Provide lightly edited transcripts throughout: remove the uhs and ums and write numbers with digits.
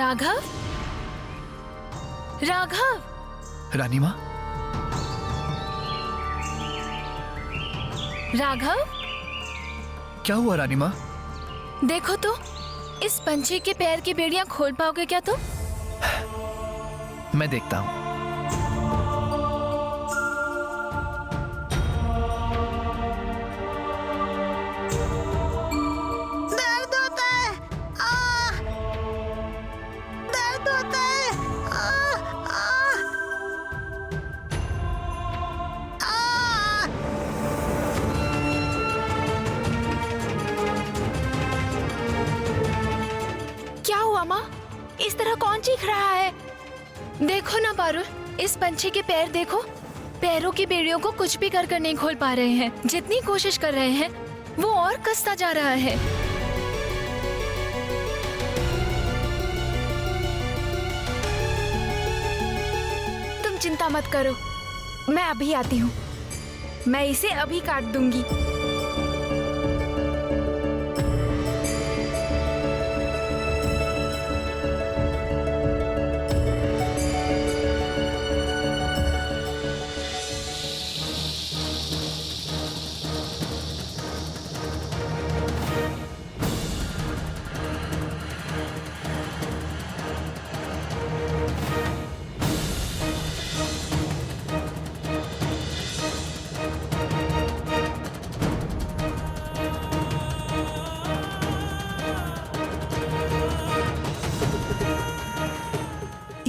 राघव, राघव। रानी माँ। राघव, क्या हुआ रानी माँ? देखो तो, इस पंछी के पैर की बेड़ियां खोल पाओगे क्या तुम? मैं देखता हूँ। दर्द होता है, दर्द होता है, क्या हुआ माँ? इस तरह कौन चीख रहा है? देखो ना पारुल, इस पंछी के पैर देखो। पैरों की बेड़ियों को कुछ भी कर नहीं खोल पा रहे हैं। जितनी कोशिश कर रहे हैं वो और कसता जा रहा है। तुम चिंता मत करो, मैं अभी आती हूँ। मैं इसे अभी काट दूंगी।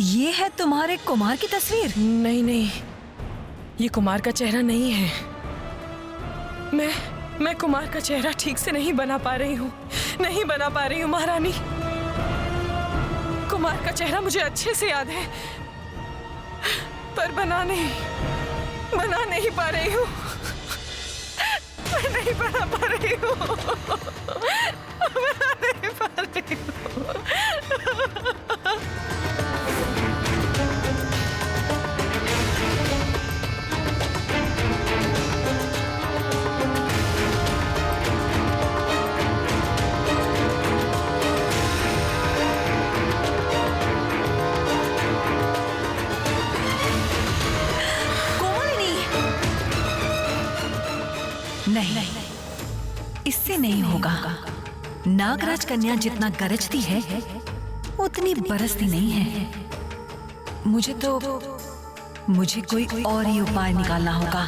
ये है तुम्हारे कुमार की तस्वीर? नहीं नहीं, ये कुमार का चेहरा नहीं है। मैं कुमार का चेहरा ठीक से नहीं बना पा रही हूँ, नहीं बना पा रही हूँ महारानी। कुमार का चेहरा मुझे अच्छे से याद है, पर बना नहीं पा रही हूँ। मैं नहीं बना पा रही हूँ, बना नहीं पा रही हूँ। नहीं, इससे नहीं होगा। नागराज कन्या जितना गरजती है उतनी बरसती नहीं है। मुझे कोई और ही उपाय निकालना होगा।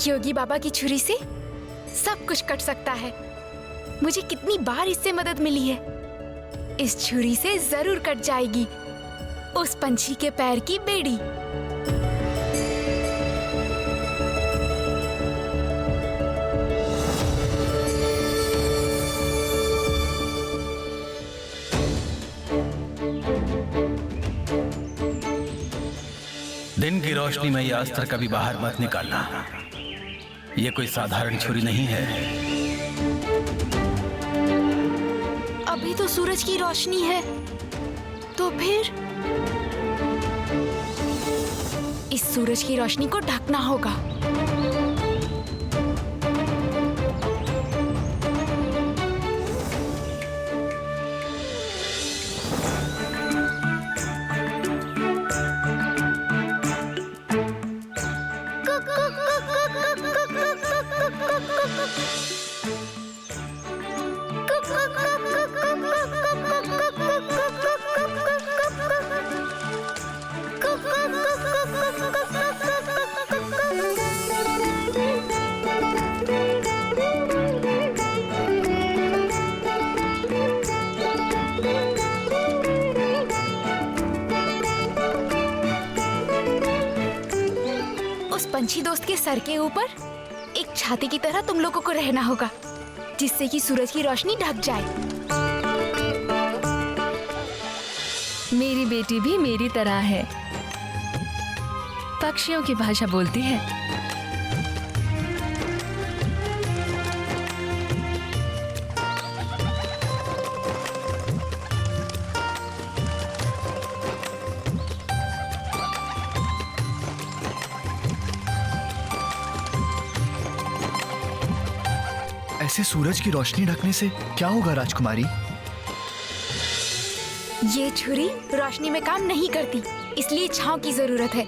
योगी बाबा की छुरी से सब कुछ कट सकता है। मुझे कितनी बार इससे मदद मिली है। इस छुरी से जरूर कट जाएगी उस पंछी के पैर की बेड़ी। दिन की रोशनी में यह अस्त्र कभी बाहर मत निकालना। यह कोई साधारण छुरी नहीं है। अभी तो सूरज की रोशनी है, तो फिर इस सूरज की रोशनी को ढकना होगा। पंछी दोस्त के सर के ऊपर एक छाती की तरह तुम लोगों को रहना होगा, जिससे कि सूरज की रोशनी ढक जाए। मेरी बेटी भी मेरी तरह है, पक्षियों की भाषा बोलती है। ऐसे सूरज की रोशनी ढकने से क्या होगा राजकुमारी? ये छुरी रोशनी में काम नहीं करती, इसलिए छांव की जरूरत है।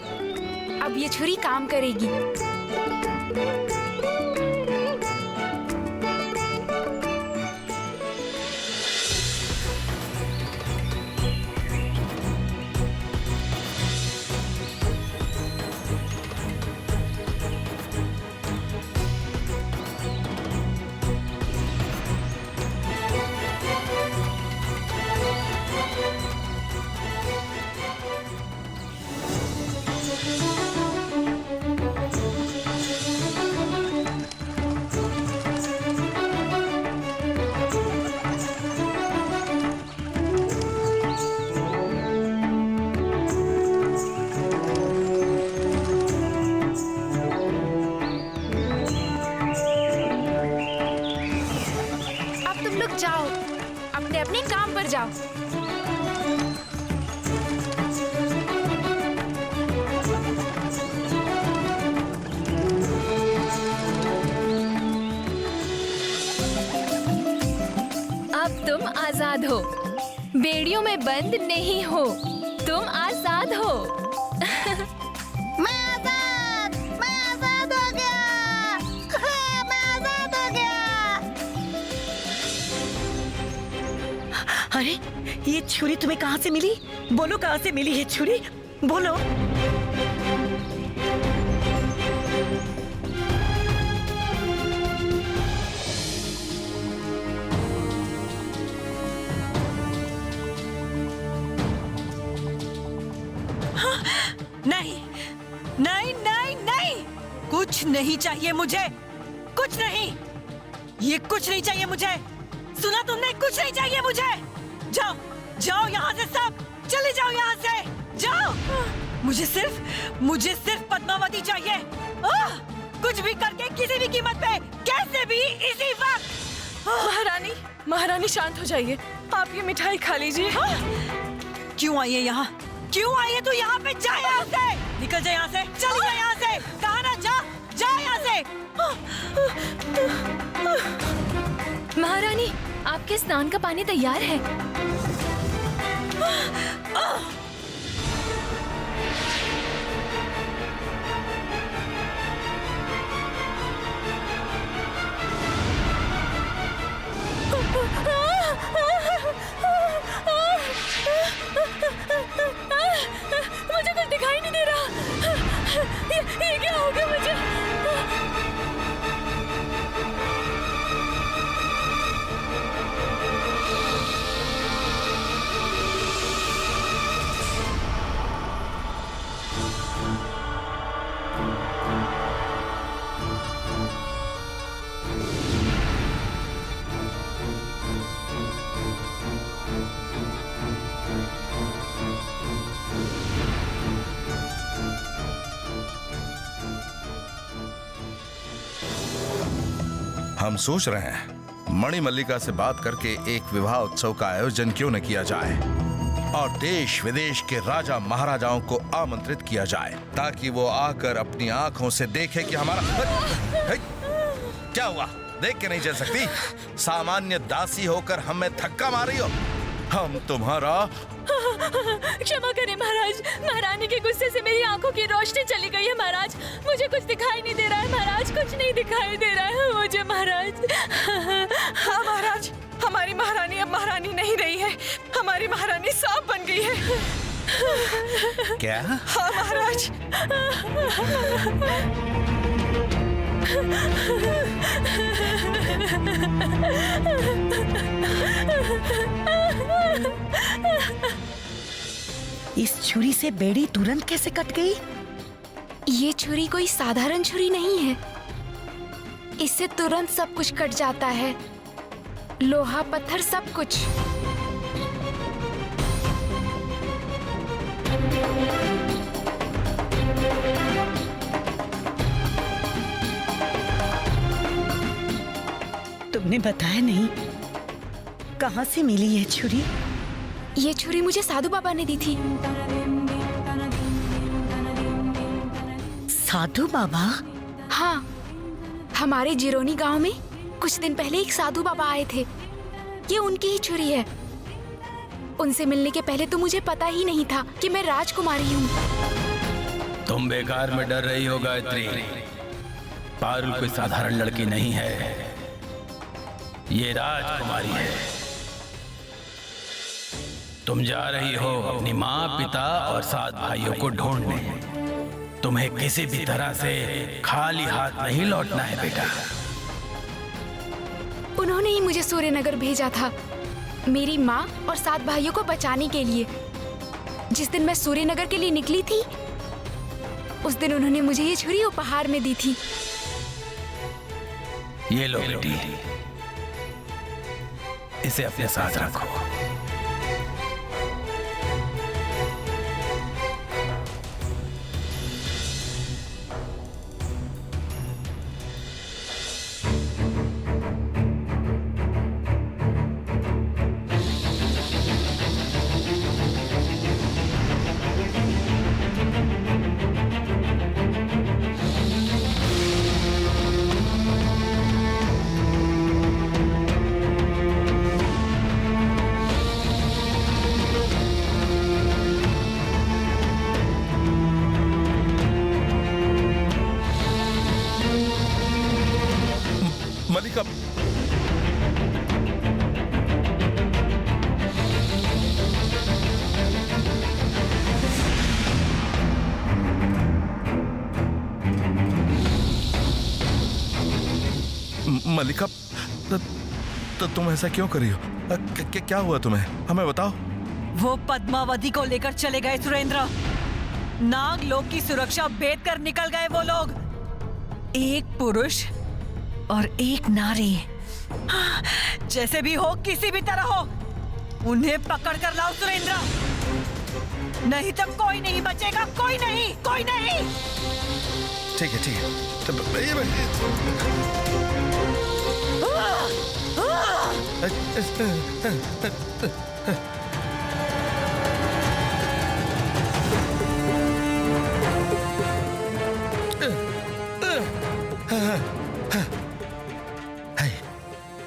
अब ये छुरी काम करेगी। जाओ, अपने अपने काम पर जाओ। अब तुम आजाद हो, बेड़ियों में बंद नहीं हो, तुम आजाद हो। मैं आजाद हो गया। मैं आजाद हो गया। अरे ये छुरी तुम्हें कहाँ से मिली? बोलो कहाँ से मिली ये छुरी? बोलो। नहीं नहीं नहीं नहीं, कुछ नहीं चाहिए मुझे, कुछ नहीं, ये कुछ नहीं चाहिए मुझे। सुना तुमने? कुछ नहीं चाहिए मुझे। जाओ जाओ यहाँ से, सब चले जाओ यहाँ से, जाओ। मुझे सिर्फ पद्मावती चाहिए। कुछ भी करके, किसी भी कीमत पे, कैसे भी, इसी वक्त। महारानी शांत हो जाइए, आप ये मिठाई खा लीजिए। क्यों आई है यहाँ? क्यों आई है तू यहाँ पे? जा यहाँ से, निकल जा यहाँ से, चल जा यहाँ से। कहा ना, जा यहाँ से। महारानी, आपके स्नान का पानी तैयार है। मुझे कुछ दिखाई नहीं दे रहा। ये क्या हो गया मुझे? हम सोच रहे हैं मणिमल्लिका से बात करके एक विवाह उत्सव का आयोजन क्यों न किया जाए और देश विदेश के राजा महाराजाओं को आमंत्रित किया जाए, ताकि वो आकर अपनी आंखों से देखे कि हमारा क्या हुआ। देख के नहीं चल सकती? सामान्य दासी होकर हमें धक्का मारी हो। हम तुम्हारा क्षमा करें महाराज, महारानी के गुस्से से मेरी आंखों की रोशनी चली गई है महाराज। मुझे कुछ दिखाई नहीं दे रहा है महाराज, कुछ नहीं दिखाई दे रहा है मुझे महाराज। हाँ महाराज, हमारी महारानी अब महारानी नहीं रही है, हमारी महारानी सांप बन गई है। क्या? हाँ महाराज। इस छुरी से बेड़ी तुरंत कैसे कट गई? ये छुरी कोई साधारण छुरी नहीं है, इससे तुरंत सब कुछ कट जाता है, लोहा पत्थर सब कुछ। तुमने बताया नहीं, कहाँ से मिली ये छुरी? ये छुरी मुझे साधु बाबा ने दी थी। साधु बाबा? हाँ, हमारे जिरोनी गांव में कुछ दिन पहले एक साधु बाबा आए थे। ये उनकी ही छुरी है। उनसे मिलने के पहले तो मुझे पता ही नहीं था कि मैं राजकुमारी हूँ। तुम बेकार में डर रही हो गायत्री। पारुल कोई साधारण लड़की नहीं है, ये राजकुमारी है। तुम जा रही हो अपनी माँ, पिता और 7 भाइयों को ढूंढने। तुम्हें किसी भी तरह से खाली हाथ नहीं लौटना है बेटा। उन्होंने ही मुझे सूर्यनगर भेजा था, मेरी माँ और 7 भाइयों को बचाने के लिए। जिस दिन मैं सूर्यनगर के लिए निकली थी, उस दिन उन्होंने मुझे ये छुरी उपहार में दी थी। ये लो बेटी, इसे अपने साथ रखो। मलिका, मलिका, तो तुम ऐसा क्यों कर रही हो? क्या हुआ तुम्हें? हमें बताओ। वो पद्मावती को लेकर चले गए सुरेंद्र। नागलोक की सुरक्षा भेद कर निकल गए वो लोग। एक पुरुष और एक नारी, जैसे भी हो, किसी भी तरह हो, उन्हें पकड़ कर लाओ सुरेंद्र, नहीं तो कोई नहीं बचेगा। कोई नहीं, कोई नहीं। ठीक है, ठीक है।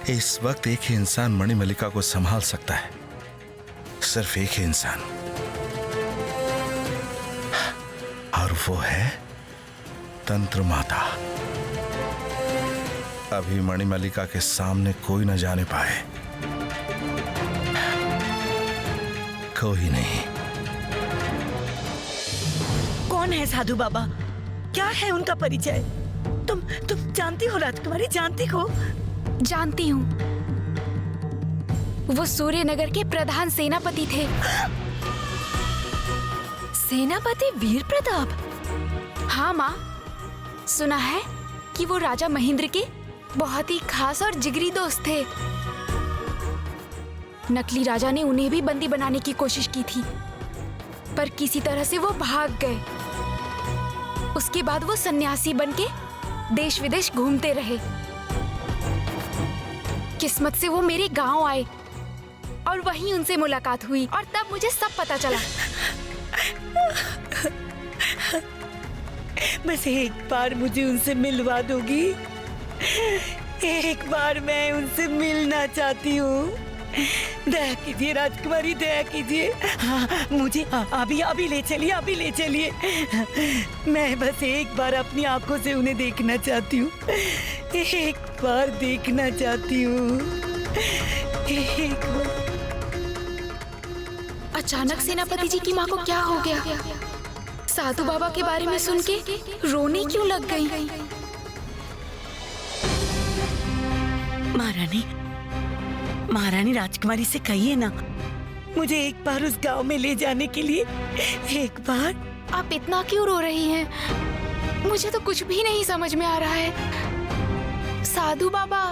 इस वक्त एक ही इंसान मणिमल्लिका को संभाल सकता है, सिर्फ एक ही इंसान, और वो है तंत्र माता। अभी मणिमल्लिका के सामने कोई न जाने पाए, कोई नहीं। कौन है साधु बाबा? क्या है उनका परिचय? तुम जानती हो राजकुमारी, जानती हो? जानती हूँ, वो सूर्यनगर के प्रधान सेनापति थे। सेनापति वीर प्रताप? हाँ माँ, सुना है कि वो राजा महेंद्र के बहुत ही खास और जिगरी दोस्त थे। नकली राजा ने उन्हें भी बंदी बनाने की कोशिश की थी, पर किसी तरह से वो भाग गए। उसके बाद वो सन्यासी बनके देश विदेश घूमते रहे। किस्मत से वो मेरे गांव आए और वहीं उनसे मुलाकात हुई, और तब मुझे सब पता चला। बस एक बार मुझे उनसे मिलवा दोगी? एक बार मैं उनसे मिलना चाहती हूँ। दया कीजिए राजकुमारी, दया कीजिए। हाँ, मुझे अभी ले चलिए, अभी ले चलिए। मैं बस एक बार अपनी आंखों से उन्हें देखना चाहती हूँ, एक बार देखना चाहती हूँ, एक बार। अचानक सेनापति जी की माँ को क्या हो गया? साधु बाबा के बारे में सुन के रोने क्यों लग गई? महारानी राजकुमारी से कहिए ना, मुझे एक बार उस गांव में ले जाने के लिए। एक बार। आप इतना क्यों रो रही हैं? मुझे तो कुछ भी नहीं समझ में आ रहा है। साधु बाबा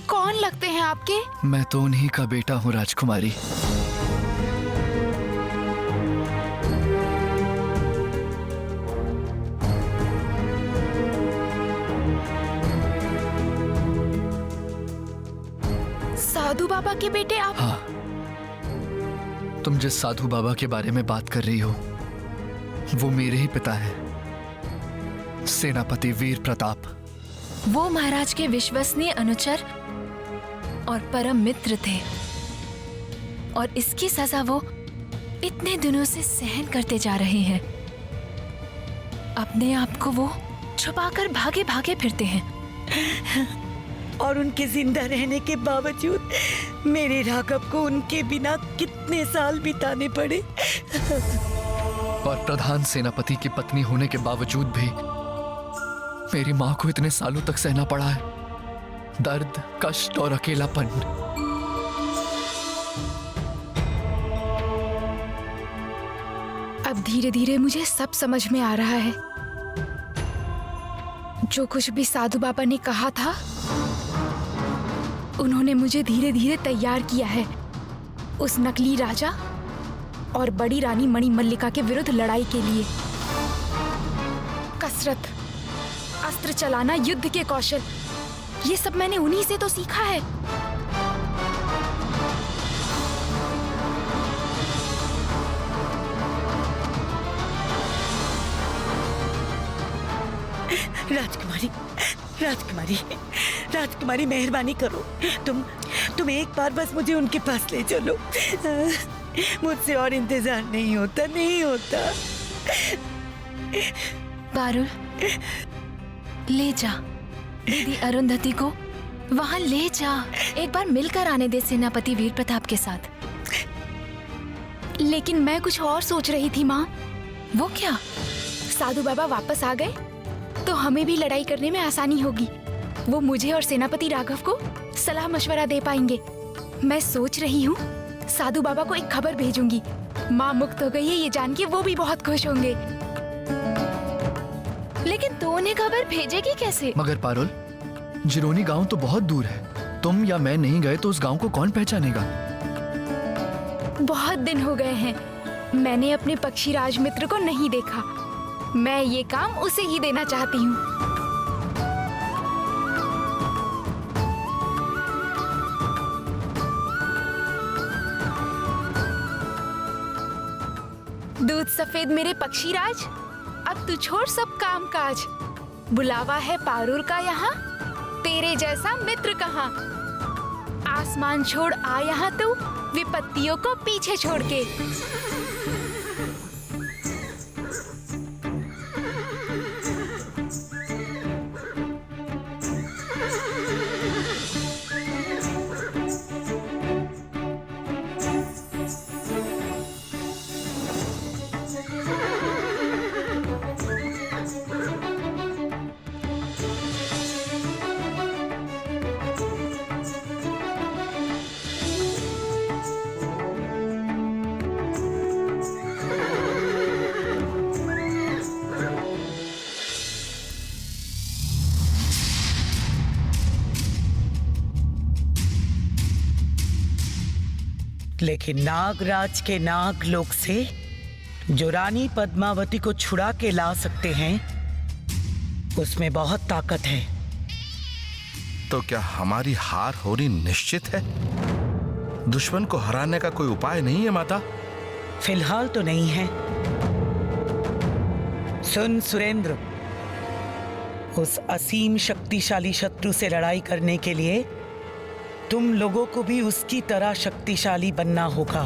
कौन लगते हैं आपके? मैं तो उन्हीं का बेटा हूँ राजकुमारी। साधु बाबा के बेटे आप? हाँ, तुम जिस साधु बाबा के बारे में बात कर रही हो, वो मेरे ही पिता हैं, सेनापति वीर प्रताप। वो महाराज के विश्वसनीय अनुचर और परम मित्र थे और इसकी सजा वो इतने दिनों से सहन करते जा रहे हैं। अपने आप को वो छुपाकर भागे भागे फिरते हैं। और उनके जिंदा रहने के बावजूद मेरे राघव को उनके बिना कितने साल बिताने पड़े। और प्रधान सेनापति की पत्नी होने के बावजूद भी मेरी माँ को इतने सालों तक सहना पड़ा है। दर्द, कष्ट और अकेलापन। अब धीरे धीरे मुझे सब समझ में आ रहा है। जो कुछ भी साधु बाबा ने कहा था, उन्होंने मुझे धीरे धीरे तैयार किया है उस नकली राजा और बड़ी रानी मणिमल्लिका के विरुद्ध लड़ाई के लिए। कसरत, अस्त्र चलाना, युद्ध के कौशल, ये सब मैंने उन्हीं से तो सीखा है। राजकुमारी, राजकुमारी, राजकुमारी, मेहरबानी करो। तुम एक बार बस मुझे उनके पास ले चलो। मुझसे और इंतजार नहीं होता, नहीं होता। पारुल, ले जा दीदी अरुंधति को वहां ले जा। एक बार मिलकर आने दे सेनापति वीर प्रताप के साथ। लेकिन मैं कुछ और सोच रही थी माँ। वो क्या, साधु बाबा वापस आ गए तो हमें भी लड़ाई करने में आसानी होगी। वो मुझे और सेनापति राघव को सलाह मशवरा दे पाएंगे। मैं सोच रही हूँ साधु बाबा को एक खबर भेजूंगी। माँ मुक्त हो गई है ये जान के वो भी बहुत खुश होंगे। लेकिन तू उन्हें खबर भेजेगी कैसे? मगर पारुल, जिरोनी गांव तो बहुत दूर है। तुम या मैं नहीं गए तो उस गांव को कौन पहचानेगा? बहुत दिन हो गए हैं, मैंने अपने पक्षी राजमित्र को नहीं देखा। मैं ये काम उसे ही देना चाहती हूँ। दूध सफेद मेरे पक्षी राज, अब तू छोड़ सब काम काज। बुलावा है पारुल का यहाँ, तेरे जैसा मित्र कहाँ। आसमान छोड़ आ यहाँ तू, विपत्तियों को पीछे छोड़ के। लेकिन नागराज के नाग लोक से जो रानी पद्मावती को छुड़ा के ला सकते हैं, उसमें बहुत ताकत है। तो क्या हमारी हार होनी निश्चित है? दुश्मन को हराने का कोई उपाय नहीं है माता? फिलहाल तो नहीं है। सुन सुरेंद्र, उस असीम शक्तिशाली शत्रु से लड़ाई करने के लिए तुम लोगों को भी उसकी तरह शक्तिशाली बनना होगा,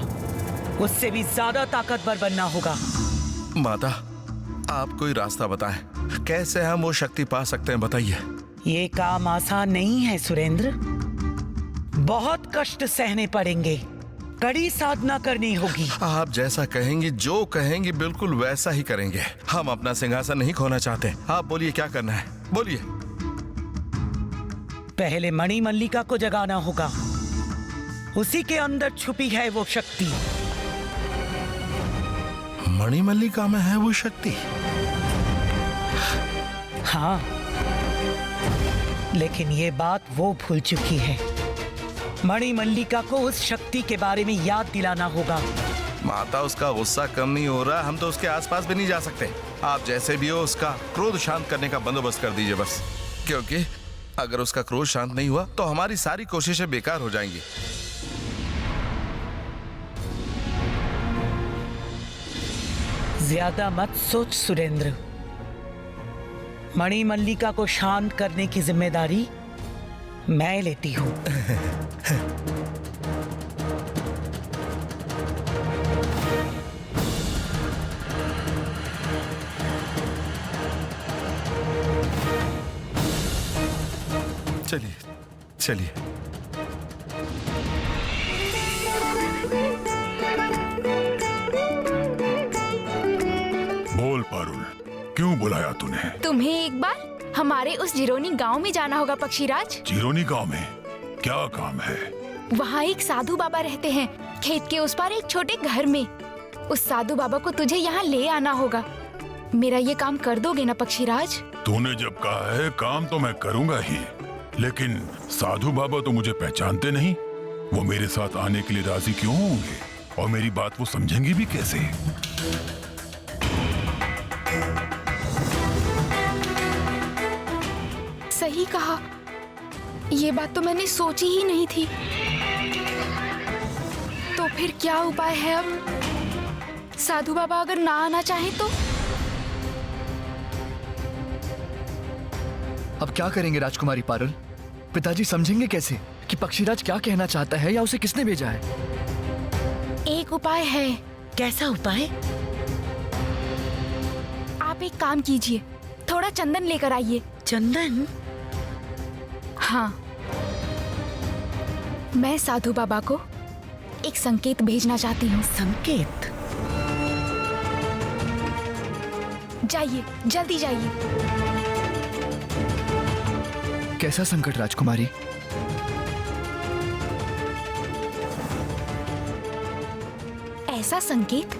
उससे भी ज्यादा ताकतवर बनना होगा। माता, आप कोई रास्ता बताएं, कैसे हम वो शक्ति पा सकते हैं, बताइए। ये काम आसान नहीं है सुरेंद्र, बहुत कष्ट सहने पड़ेंगे, कड़ी साधना करनी होगी। आप जैसा कहेंगी, जो कहेंगी बिल्कुल वैसा ही करेंगे। हम अपना सिंहासन नहीं खोना चाहते। आप बोलिए क्या करना है, बोलिए। पहले मणिमल्लिका को जगाना होगा, उसी के अंदर छुपी है वो शक्ति। मणिमल्लिका में है वो शक्ति? हाँ, लेकिन ये बात वो भूल चुकी है। मणिमल्लिका को उस शक्ति के बारे में याद दिलाना होगा। माता, उसका गुस्सा कम नहीं हो रहा, हम तो उसके आसपास भी नहीं जा सकते। आप जैसे भी हो उसका क्रोध शांत करने का बंदोबस्त कर दीजिए बस, क्योंकि अगर उसका क्रोध शांत नहीं हुआ तो हमारी सारी कोशिशें बेकार हो जाएंगी। ज्यादा मत सोच सुरेंद्र, मणिमल्लिका को शांत करने की जिम्मेदारी मैं लेती हूँ। चलिए चलिए। बोल पारुल, क्यों बुलाया तूने? तुम्हें एक बार हमारे उस जिरोनी गांव में जाना होगा पक्षीराज। जिरोनी गांव में क्या काम है? वहाँ एक साधु बाबा रहते हैं, खेत के उस पार एक छोटे घर में। उस साधु बाबा को तुझे यहाँ ले आना होगा। मेरा ये काम कर दोगे ना पक्षीराज? तूने जब कहा है काम तो मैं करूंगा ही, लेकिन साधु बाबा तो मुझे पहचानते नहीं। वो मेरे साथ आने के लिए राजी क्यों होंगे और मेरी बात वो समझेंगे भी कैसे? सही कहा, ये बात तो मैंने सोची ही नहीं थी। तो फिर क्या उपाय है अब? साधु बाबा अगर ना आना चाहे तो? अब क्या करेंगे राजकुमारी पारुल? पिताजी समझेंगे कैसे कि पक्षीराज क्या कहना चाहता है या उसे किसने भेजा है? एक उपाय है। कैसा उपाय? आप एक काम कीजिए, थोड़ा चंदन लेकर आइए। चंदन? हाँ, मैं साधु बाबा को एक संकेत भेजना चाहती हूँ। संकेत? जाइए, जल्दी जाइए। कैसा संकट राजकुमारी? ऐसा संकेत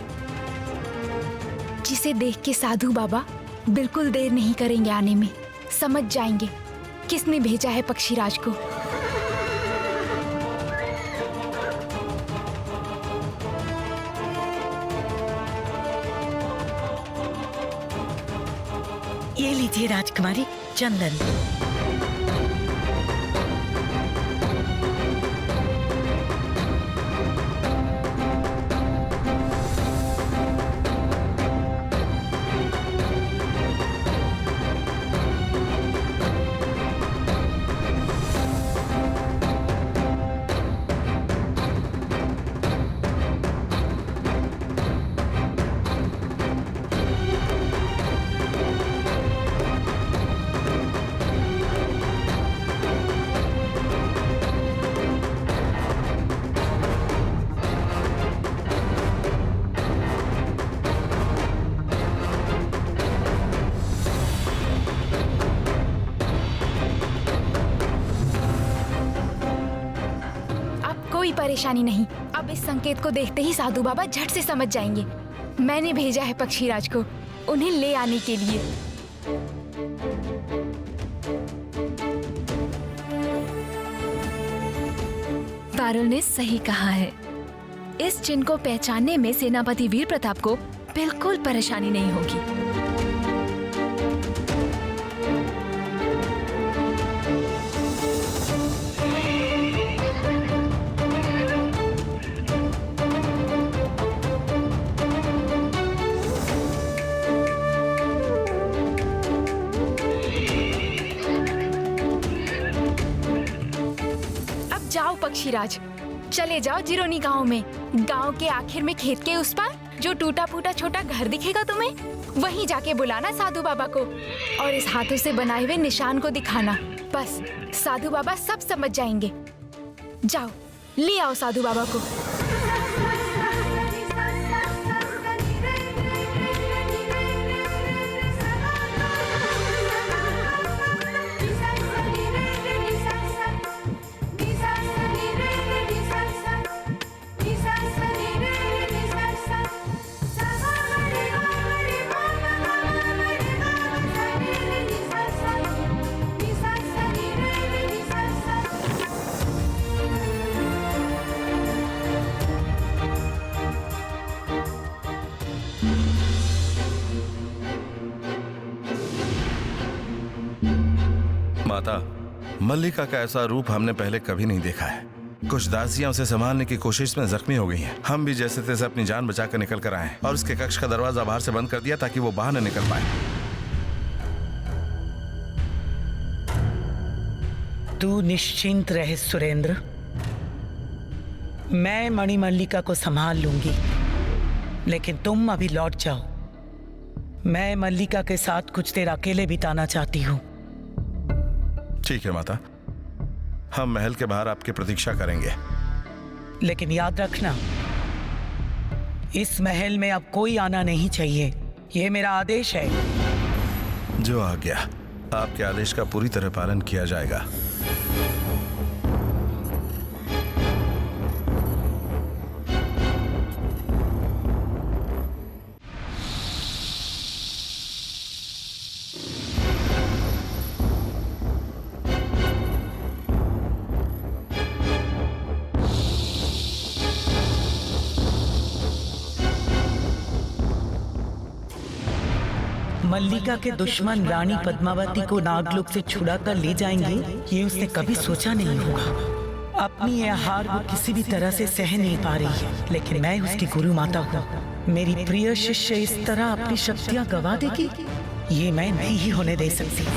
जिसे देख के साधु बाबा बिल्कुल देर नहीं करेंगे आने में। समझ जाएंगे किसने भेजा है पक्षीराज को। ये लीजिए राजकुमारी, चंदन। कोई परेशानी नहीं। अब इस संकेत को देखते ही साधु बाबा झट से समझ जाएंगे मैंने भेजा है पक्षीराज को उन्हें ले आने के लिए। पारुल ने सही कहा है। इस चिन्ह को पहचानने में सेनापति वीर प्रताप को बिल्कुल परेशानी नहीं होगी। जाओ पक्षीराज, चले जाओ जिरोनी गांव में। गांव के आखिर में खेत के उस पार जो टूटा फूटा छोटा घर दिखेगा तुम्हें, वहीं जाके बुलाना साधु बाबा को और इस हाथों से बनाए हुए निशान को दिखाना। बस साधु बाबा सब समझ जाएंगे। जाओ ले आओ साधु बाबा को। माता, मल्लिका का ऐसा रूप हमने पहले कभी नहीं देखा है। कुछ दासियां उसे संभालने की कोशिश में जख्मी हो गई हैं। हम भी जैसे तैसे अपनी जान बचाकर निकल कर आए और उसके कक्ष का दरवाजा बाहर से बंद कर दिया ताकि वो बाहर न निकल पाए। तू निश्चिंत रहे सुरेंद्र, मैं मणिमल्लिका को संभाल लूंगी, लेकिन तुम अभी लौट जाओ। मैं मल्लिका के साथ कुछ देर अकेले बिताना चाहती हूँ। ठीक है माता, हम महल के बाहर आपकी प्रतीक्षा करेंगे। लेकिन याद रखना, इस महल में अब कोई आना नहीं चाहिए, ये मेरा आदेश है। जो आज्ञा, आपके आदेश का पूरी तरह पालन किया जाएगा। मल्लिका के दुश्मन रानी पद्मावती को नागलोक से छुड़ा कर ले जाएंगे, ये उसने कभी सोचा नहीं होगा। अपनी यह हार वो किसी भी तरह से सह नहीं पा रही है, लेकिन मैं उसकी गुरु माता हूँ। मेरी प्रिय शिष्य इस तरह अपनी शक्तियाँ गवा देगी, ये मैं नहीं ही होने दे सकती।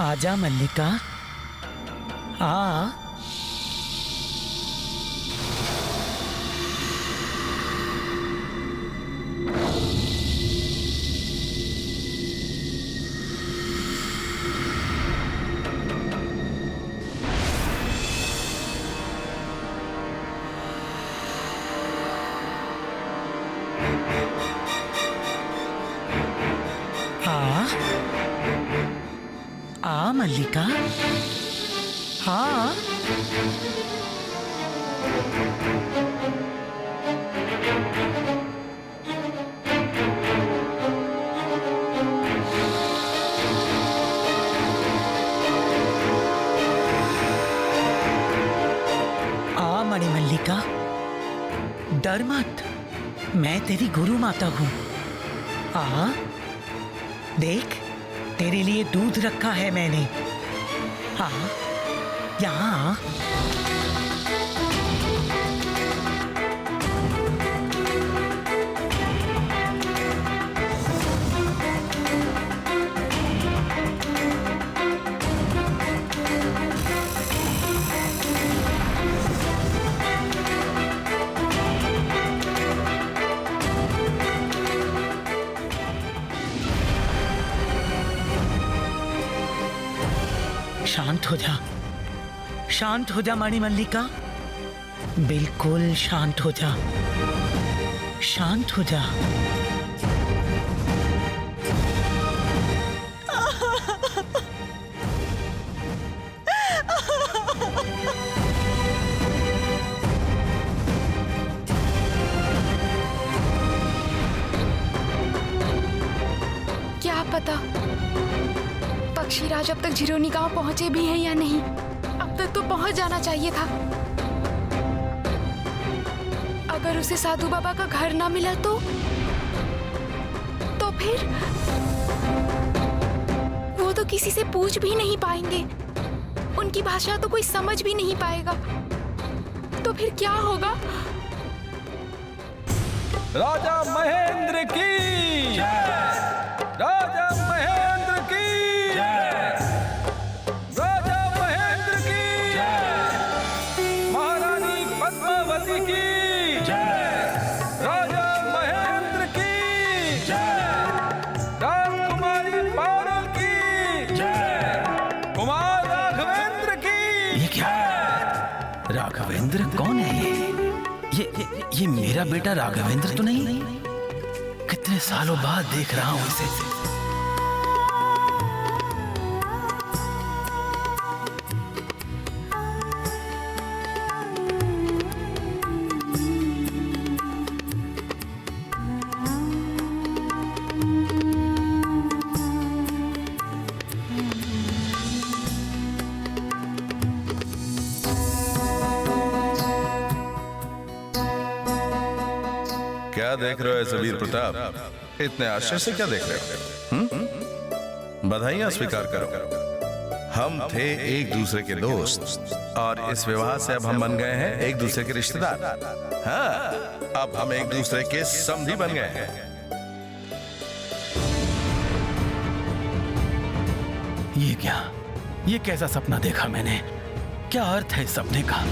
आजा मल्लिका, आ। मल्लिका, हाँ। आ मणिमल्लिका, डर मत, मैं तेरी गुरु माता हूँ। आ, देख, तेरे लिए दूध रखा है मैंने। हाँ, यहाँ। शांत हो जा, शांत हो जा मणिमल्लिका, बिल्कुल शांत हो जा, शांत हो जा। क्या पता पक्षीराज अब तक झिरोनी गांव पहुंचे भी हैं या नहीं। अब तक तो पहुंच जाना चाहिए था। अगर उसे साधु बाबा का घर ना मिला तो फिर वो तो किसी से पूछ भी नहीं पाएंगे, उनकी भाषा तो कोई समझ भी नहीं पाएगा। तो फिर क्या होगा? राजा महेंद्र की जय! राजा महेंद्र की जय! राजा महेंद्र की जय! महारानी पद्मावती की जय! राजा महेंद्र की जय! राजकुमारी पारुल की ये मेरा बेटा राघवेंद्र तो नहीं? कितने सालों बाद देख रहा हूं इसे। क्या देख रहे हो ऐसे वीर प्रताप? इतने आश्चर्य से क्या देख रहे हो? बधाइयां स्वीकार करो। हम थे एक दूसरे के दोस्त और इस विवाह से अब हम बन गए हैं एक दूसरे के रिश्तेदार। हाँ, अब हम एक दूसरे के समधी बन गए हैं। ये क्या? ये कैसा सपना देखा मैंने? क्या अर्थ है इस सपने का?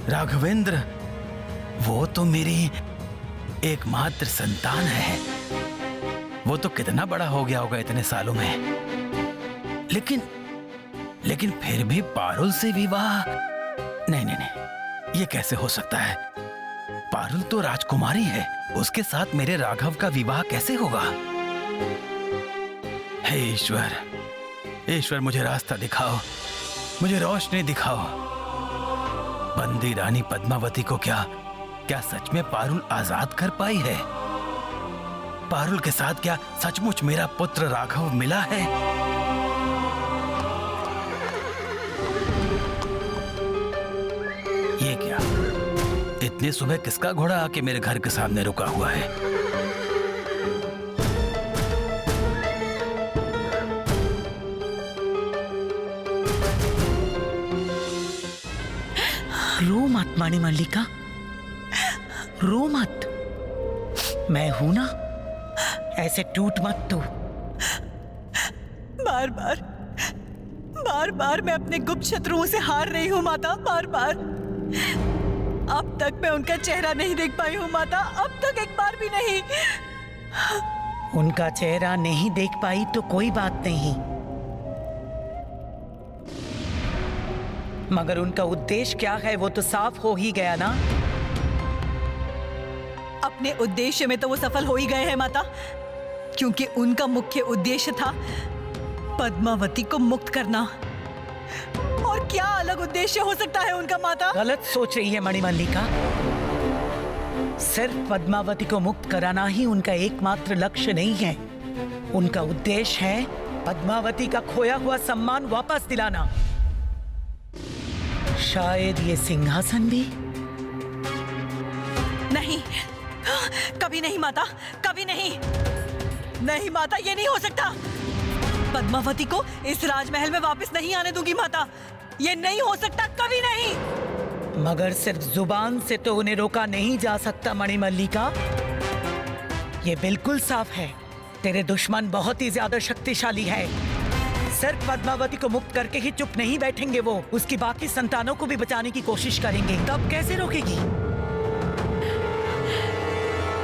राघवेंद्र, वो तो मेरी एकमात्र संतान है। वो तो कितना बड़ा हो गया होगा इतने सालों में। लेकिन फिर भी पारुल से विवाह? नहीं, ये कैसे हो सकता है? पारुल तो राजकुमारी है, उसके साथ मेरे राघव का विवाह कैसे होगा? हे ईश्वर, मुझे रास्ता दिखाओ, मुझे रोशनी दिखाओ। बंदी रानी पद्मावती को क्या सच में पारुल आजाद कर पाई है? पारुल के साथ क्या सचमुच मेरा पुत्र राघव मिला है? ये क्या? इतनी सुबह किसका घोड़ा आके मेरे घर के सामने रुका हुआ है? रो मत मणि मल्लिका, रो मत। मैं हूं ना, ऐसे टूट मत तू। बार बार मैं अपने गुप्त शत्रुओं से हार रही हूँ माता, बार बार। अब तक मैं उनका चेहरा नहीं देख पाई हूँ माता, अब तक एक बार भी नहीं। उनका चेहरा नहीं देख पाई तो कोई बात नहीं, मगर उनका उद्देश्य क्या है वो तो साफ हो ही गया ना। अपने उद्देश्य में तो वो सफल हो ही गए हैं माता, क्योंकि उनका मुख्य उद्देश्य था पद्मावती को मुक्त करना। और क्या अलग उद्देश्य हो सकता है उनका माता? गलत सोच रही है मणि मल्लिका। सिर्फ पद्मावती को मुक्त कराना ही उनका एकमात्र लक्ष्य नहीं है। उनका उद्देश्य है पद्मावती का खोया हुआ सम्मान वापस दिलाना। शायद ये सिंहासन भी? नहीं, कभी नहीं माता, कभी नहीं। नहीं माता, ये नहीं हो सकता। पद्मावती को इस राजमहल में वापस नहीं आने दूंगी माता, ये नहीं हो सकता, कभी नहीं। मगर सिर्फ जुबान से तो उन्हें रोका नहीं जा सकता मणि मल्लिका। ये बिल्कुल साफ है, तेरे दुश्मन बहुत ही ज्यादा शक्तिशाली है। सिर्फ पद्मावती को मुक्त करके ही चुप नहीं बैठेंगे, वो उसकी बाकी संतानों को भी बचाने की कोशिश करेंगे। तब कैसे रोकेगी?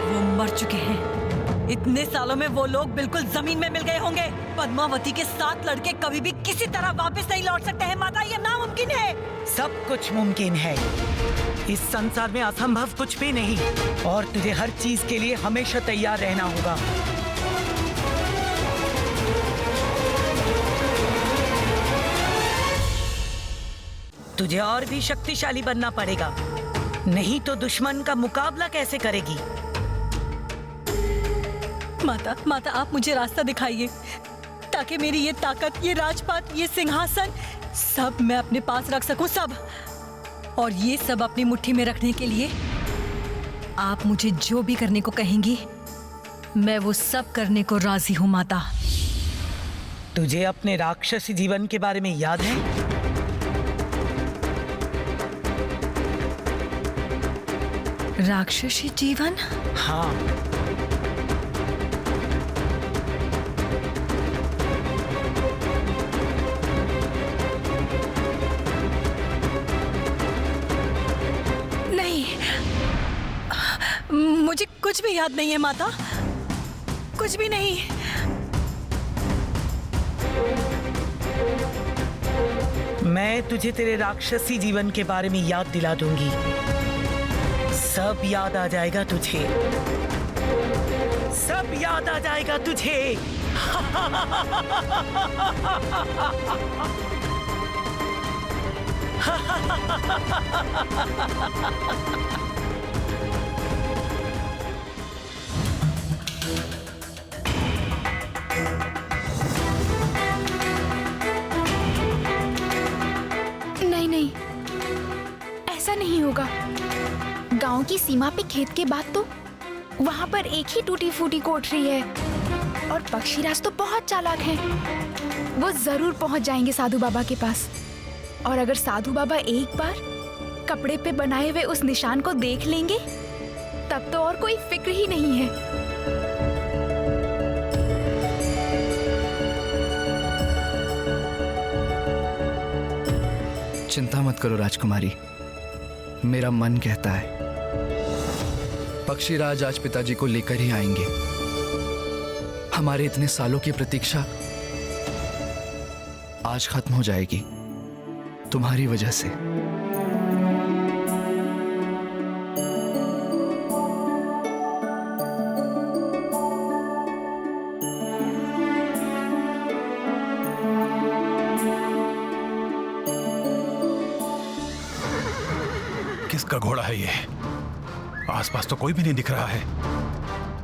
वो मर चुके हैं। इतने सालों में वो लोग बिल्कुल जमीन में मिल गए होंगे। पद्मावती के 7 लड़के कभी भी किसी तरह वापस नहीं लौट सकते हैं माता, ये नामुमकिन है। सब कुछ मुमकिन है, इस संसार में असंभव कुछ भी नहीं। और तुझे हर चीज के लिए हमेशा तैयार रहना होगा। तुझे और भी शक्तिशाली बनना पड़ेगा, नहीं तो दुश्मन का मुकाबला कैसे करेगी? माता, आप मुझे रास्ता दिखाइए, ताकि मेरी ये ताकत, ये राजपाट, ये सिंहासन सब मैं अपने पास रख सकूं, सब। और ये सब अपनी मुट्ठी में रखने के लिए आप मुझे जो भी करने को कहेंगी, मैं वो सब करने को राजी हूं माता। तुझे अपने राक्षसी जीवन के बारे में याद है? राक्षसी जीवन? हाँ, नहीं, मुझे कुछ भी याद नहीं है माता, कुछ भी नहीं। मैं तुझे तेरे राक्षसी जीवन के बारे में याद दिला दूंगी। सब याद आ जाएगा तुझे, सब याद आ जाएगा तुझे। नहीं नहीं, ऐसा नहीं होगा। गांव की सीमा पे खेत के बाद तो वहां पर एक ही टूटी फूटी कोठरी है और पक्षीराज तो बहुत चालाक हैं। वो जरूर पहुंच जाएंगे साधु बाबा के पास। और अगर साधु बाबा एक बार कपड़े पे बनाए हुए उस निशान को देख लेंगे तब तो और कोई फिक्र ही नहीं है। चिंता मत करो राजकुमारी, मेरा मन कहता है पक्षीराज आज पिताजी को लेकर ही आएंगे। हमारे इतने सालों की प्रतीक्षा आज खत्म हो जाएगी तुम्हारी वजह से। किसका घोड़ा है ये? आसपास तो कोई भी नहीं दिख रहा है।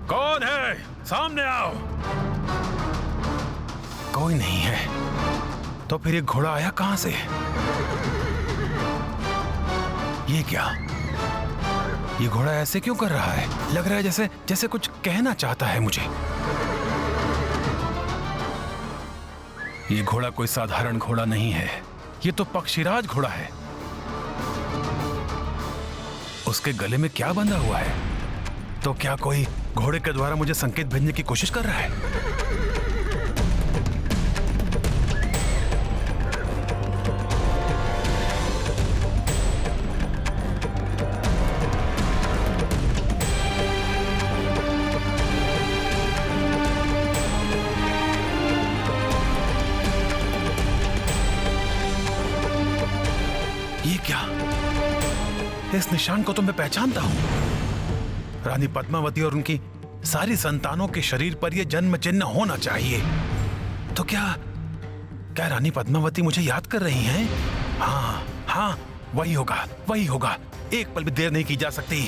कौन है? सामने आओ। कोई नहीं है तो फिर ये घोड़ा आया कहां से? ये क्या? ये घोड़ा ऐसे क्यों कर रहा है? लग रहा है जैसे जैसे कुछ कहना चाहता है मुझे। ये घोड़ा कोई साधारण घोड़ा नहीं है, ये तो पक्षीराज घोड़ा है। उसके गले में क्या बंधा हुआ है? तो क्या कोई घोड़े के द्वारा मुझे संकेत भेजने की कोशिश कर रहा है? ये क्या? इस निशान को तो मैं पहचानता हूं। रानी पद्मावती और उनकी सारी संतानों के शरीर पर यह जन्म चिन्ह होना चाहिए। तो क्या रानी पद्मावती मुझे याद कर रही हैं? हाँ हाँ, वही होगा, वही होगा। एक पल भी देर नहीं की जा सकती।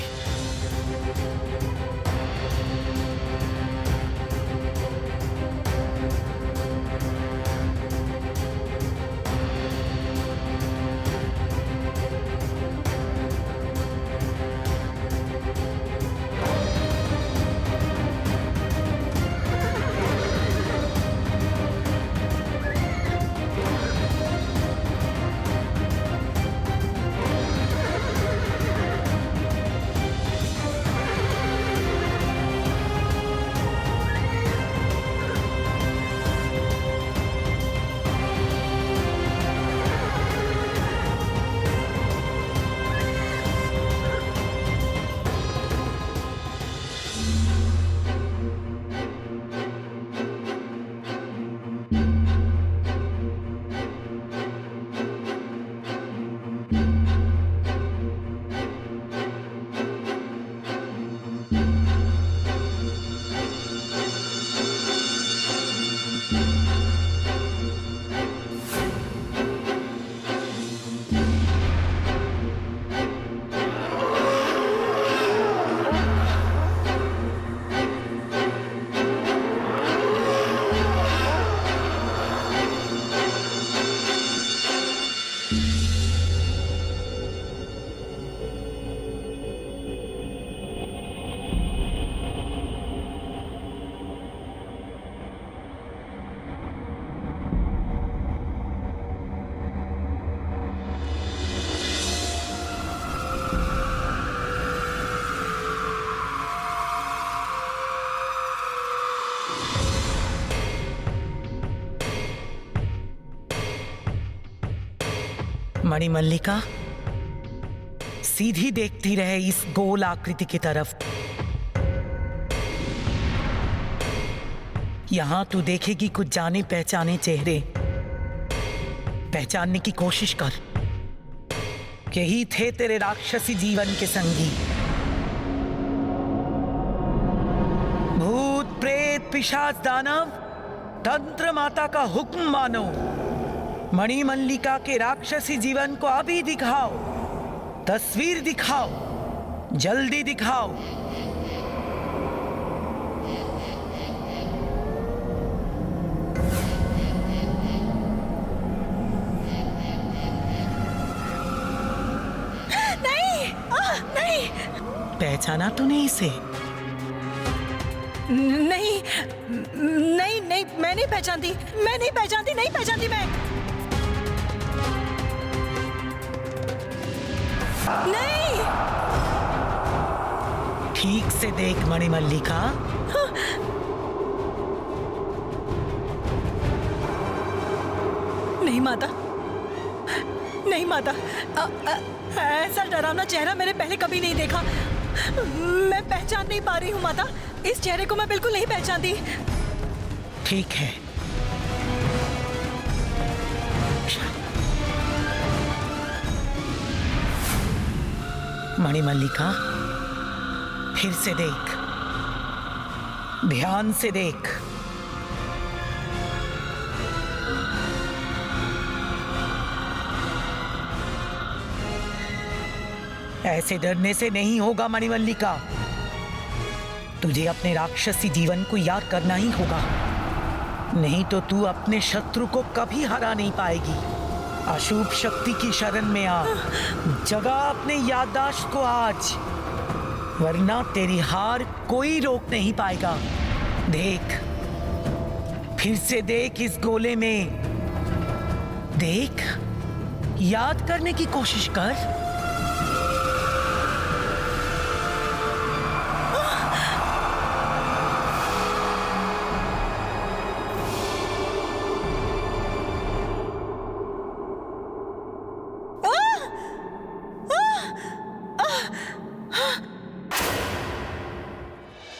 मणिमल्लिका, सीधी देखती रहे इस गोल आकृति की तरफ। यहां तू देखेगी कुछ जाने पहचाने चेहरे। पहचानने की कोशिश कर। यही थे तेरे राक्षसी जीवन के संगी। भूत प्रेत पिशाच दानव, तंत्र माता का हुक्म मानो। मणिमल्लिका के राक्षसी जीवन को अभी दिखाओ, तस्वीर दिखाओ, जल्दी दिखाओ। नहीं, पहचाना तूने इसे? नहीं, नहीं, नहीं, मैं नहीं पहचानती, मैं नहीं पहचानती, नहीं पहचानती मैं। नहीं। ठीक से देख मणिमल्लिका। नहीं माता, नहीं माता, ऐसा डरावना चेहरा मैंने पहले कभी नहीं देखा। मैं पहचान नहीं पा रही हूँ माता, इस चेहरे को मैं बिल्कुल नहीं पहचानती। ठीक है, मणिमल्लिका, फिर से देख, ध्यान से देख। ऐसे डरने से नहीं होगा मणिमल्लिका, तुझे अपने राक्षसी जीवन को याद करना ही होगा, नहीं तो तू अपने शत्रु को कभी हरा नहीं पाएगी। अशुभ शक्ति की शरण में आ, जगा अपने याददाश्त को आज, वरना तेरी हार कोई रोक नहीं पाएगा। देख, फिर से देख इस गोले में, देख, याद करने की कोशिश कर।